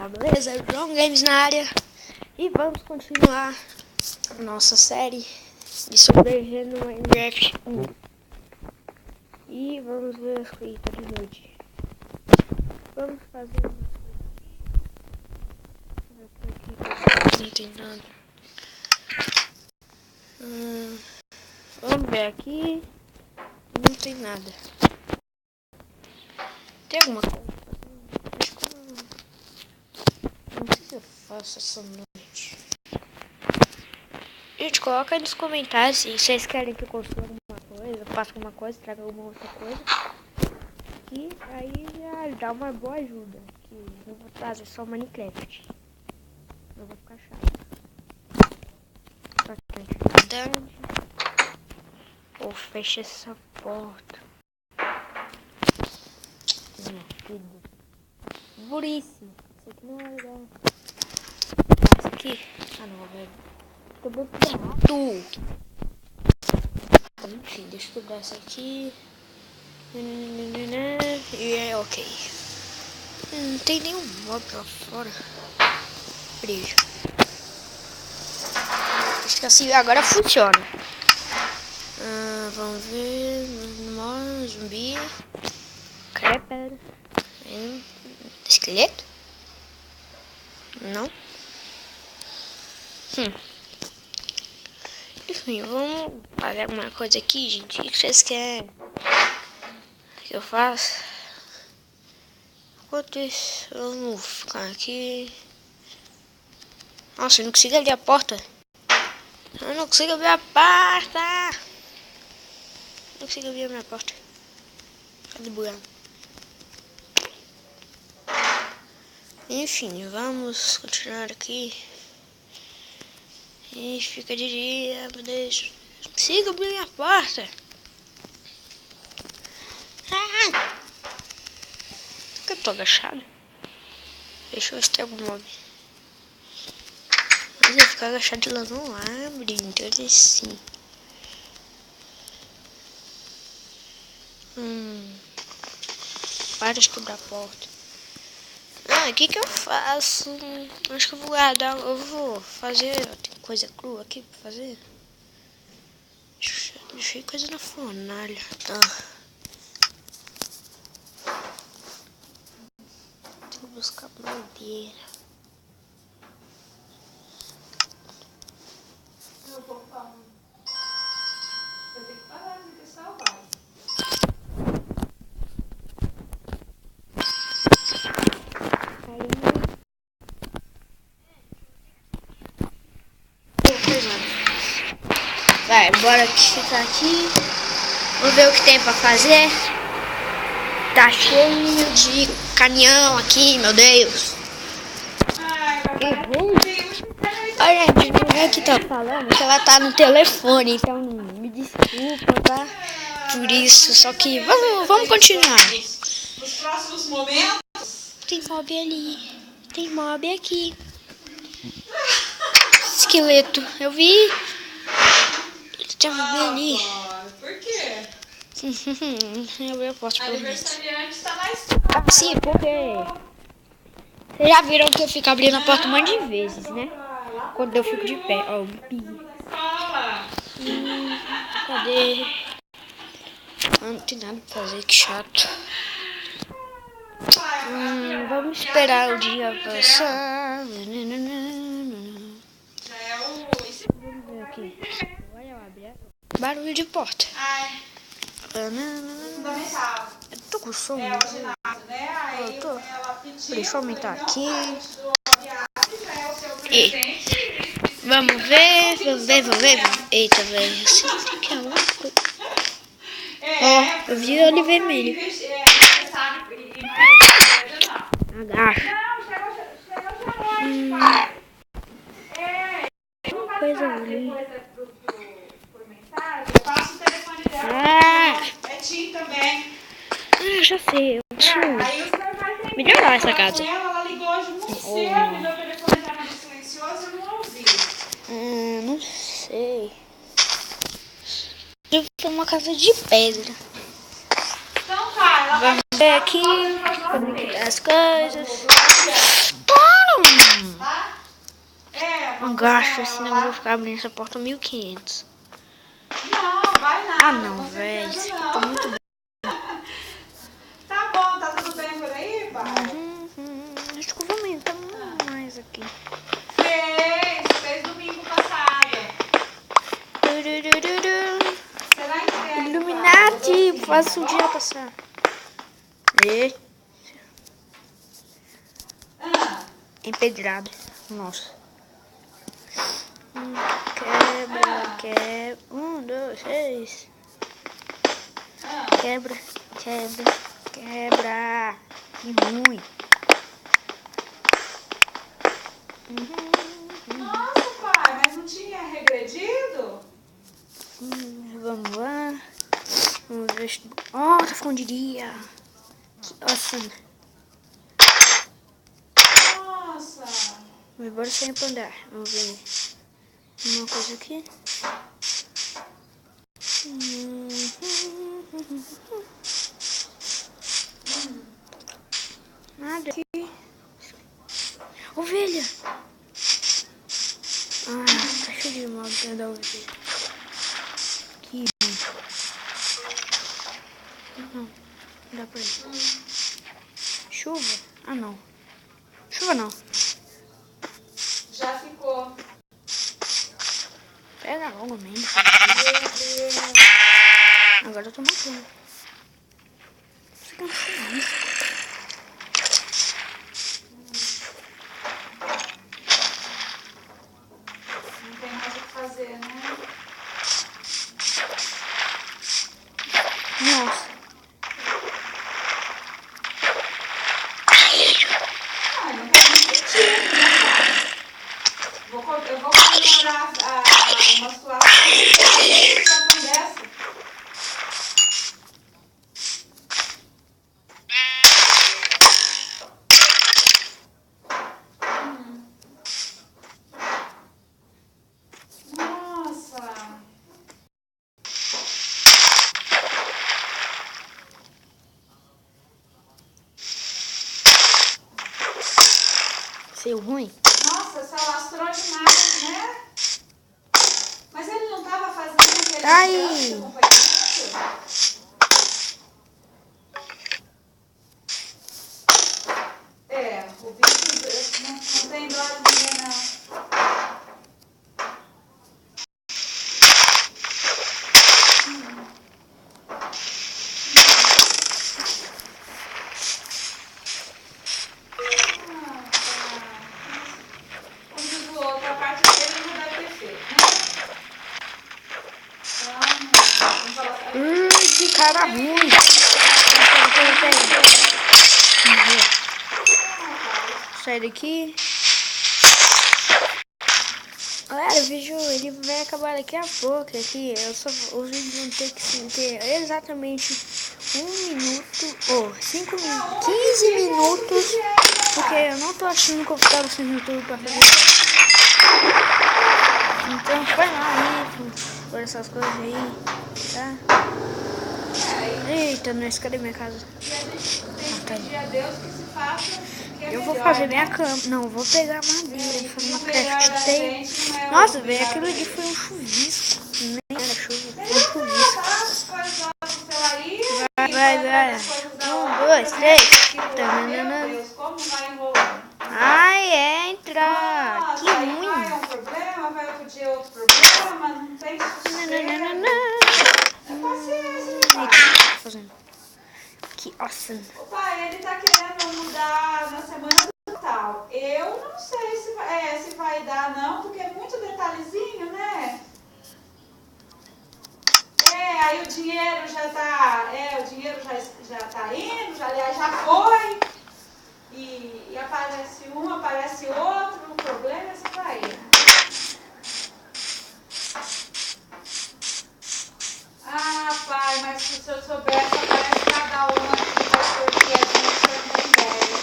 beleza? João Games na área. E vamos continuar nossa série de sobrevivendo no Minecraft 1. E vamos ver as coisas de noite. Vamos fazer umas coisas. Não tem nada. Vamos ver aqui. Não tem nada. Tem alguma coisa? Não sei se eu faço essa noite. Gente, coloca aí nos comentários se vocês querem que eu construa alguma coisa, faça alguma coisa, traga alguma outra coisa. E aí já dá uma boa ajuda. Que eu vou trazer só Minecraft. Não vou ficar chato. Bastante. Ou fecha essa porta. Burrice. Isso aqui não é legal. Isso aqui? Ah não, velho. Tô muito errado. Enfim, deixa eu dar isso aqui. E é ok. Não tem nenhum mob lá fora. Brilho. Acho que assim agora funciona. Vamos ver. Zumbi. Creeper. Esqueleto? Não. Enfim, vamos fazer alguma coisa aqui, gente. O que vocês querem que eu faça? Enquanto isso, vamos ficar aqui. Nossa, eu não consigo abrir a porta. Eu não consigo abrir a porta. Não consigo abrir a minha porta. Cadê bugado? Enfim, vamos continuar aqui. E fica de dia, meu Deus. Não consigo abrir a porta. Por que eu tô agachado? Deixa eu ver se tem algum mob. Mas eu ficar agachado lá não abre, então é assim. Para de quebrar a porta. O que eu faço? Acho que eu vou guardar. Eu vou fazer. Tem coisa crua aqui pra fazer. Deixei coisa na fornalha. Tá. Deixa eu buscar madeira. Eu vou falar. Eu tenho que parar de salvar. Vai, bora ficar aqui. Vamos ver o que tem pra fazer. Tá cheio de caminhão aqui, meu Deus. Olha, gente, ninguém que tá falando que ela tá no telefone, então me desculpa, tá? Por isso, só que vamos continuar. Nos próximos momentos. Tem mob ali, tem mob aqui. Esqueleto, eu vi. Tem mob ali. Por quê? Eu posso por Aniversariante tá mais sim, porque vocês já viram que eu fico abrindo a porta um monte de vezes, né? Quando eu fico de pé. Ó, cadê? Não tem nada pra fazer, que chato. Vamos esperar o dia passar. Vamos ver aqui. Barulho de porta. fundamental. Eu tô com sono. É o ginásio, né? Aí Eu tô. ela pediu. Deixa eu aumentar aqui. É o seu presente. Vamos ver. Eita, velho. Assim que é uma coisa. Ó, eu vi ele vermelho. Agacha. Coisa ali. Eu passo o telefone dela. É Tim também. Já sei. Eu preciso Aí você vai ter melhorar essa casa. ela ligou hoje muito cedo e meu telefone estava no silencioso, eu não ouvi. Não sei. Eu tenho uma casa de pedra. Então tá, ela vai Vamos ver aqui. As coisas. Para! Tá? É, Não gasto, senão eu vou ficar abrindo essa porta 1500. Não, vai nada. Ah, não, velho. Isso aqui tá muito bem. Tá bom, tá tudo bem por aí, pai? Acho que eu vou aumentar mais aqui. Fez domingo passado. Será que Illuminati, faça o dia passar. E empedrado. Nossa. Quebra. 1, 2, 3. Quebra. Que ruim. Nossa, pai, mas não tinha regredido? Vamos lá. Vamos ver. Oh, tá escondidia. Que awesome. Nossa. Vou embora sem andar. Vamos ver. Uma coisa aqui. Nada aqui. Ovelha. Tá cheio de modo dentro da ovelha. Que ruim. Não dá pra ir. Chuva? Ah, não. Chuva não. Já ficou. Pega logo mesmo. Meu Deus. Agora eu tô matando. Você cansou isso? Não tem mais o que fazer, né? Nossa. Não faz muito sentido, né? Eu vou comemorar uma situação dessa. Nossa. Seu ruim? Nossa, se alastrou demais, né? Mas ele não estava fazendo aquele Ai. acompanhamento? O bicho não tem dó de ninguém, não. Como diz o outro, a parte dele não deve ter feito, né? Então, vamos falar assim. Que cara ruim. Sai daqui. Galera, o vídeo ele vai acabar daqui a pouco. Aqui, os vídeos vão ter que ter exatamente 1 minuto ou 5 minutos, 15 minutos. Porque eu não tô achando confortável sem YouTube pra fazer isso. Então foi lá aí, por essas coisas aí, tá? Eita, não, cadê minha casa? E a gente tem que pedir a Deus que se faça o que é Eu vou melhor, fazer né? minha cama. Não, vou pegar madeira e fazer uma O melhor craft da table. gente não é Nossa, o velho, melhor aquilo da ali gente. foi um chuvisco. Nem era chuva, foi um Melhor chuvisco. não, tá? Faz nosso celular aí. Vai. As coisas da 1, hora, 2, né? 3. Aquilo lá, Tananana. meu Deus, como vai enrolando. Ai, entra. Nossa, Que aí ruim. vai um problema, vai outro dia outro problema, não tem sossego. É paciência, meu pai. Fazendo. Que awesome. O pai, ele tá querendo mudar na semana do Natal. Eu não sei se vai dar não, porque é muito detalhezinho, né? Aí o dinheiro já tá, já tá indo, aliás, já foi. E aparece um, aparece outro, o problema é se vai. Ah, pai, mas se o senhor soubesse, aparece cada uma aqui, pastor, que a gente não tem ideia.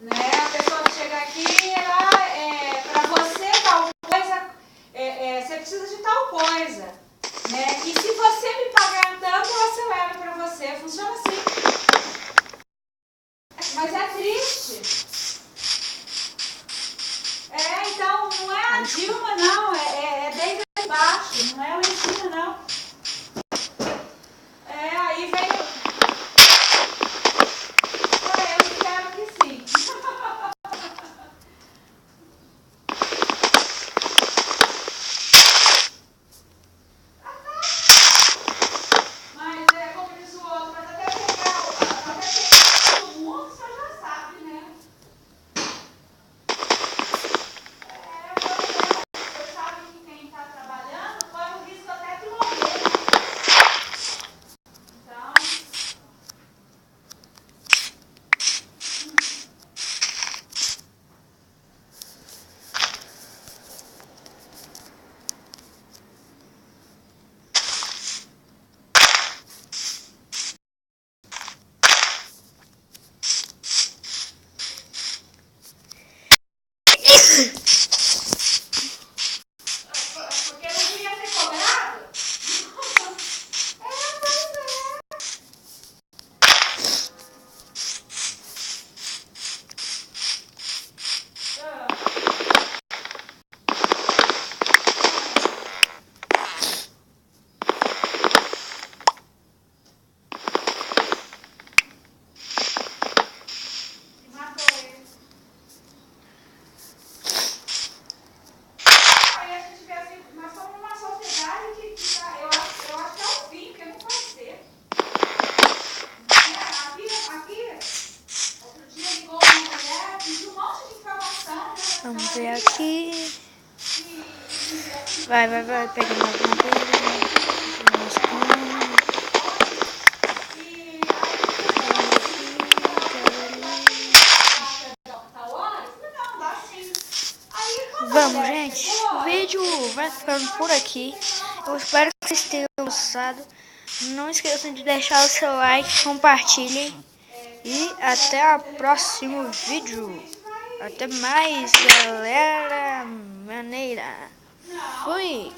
Né? A pessoa chega aqui, para você tal coisa, você precisa de tal coisa. Né? E se você me pagar tanto, eu acelero para você. Funciona assim. Mas é triste. A Dilma não, é desde baixo, não é lá em cima não. Aí veio. Eu espero que sim. Mas como diz o outro, mas até pegar todo mundo, você já sabe, né? Você sabe que quem está trabalhando corre o risco até de morrer. Então. Porque não queria ser cobrado? Pois é. Matou ele. Aí a gente vê assim, nós somos uma sociedade que tá, eu acho que é o fim, porque não pode ser. Aqui, outro dia ligou uma mulher, pediu um monte de informação. Vamos ver aqui. Vai, pegando alguma coisa. Vamos, gente. O vídeo vai ficando por aqui. Eu espero que vocês tenham gostado. Não esqueçam de deixar o seu like, compartilhem. E até o próximo vídeo. Até mais, galera maneira. Fui!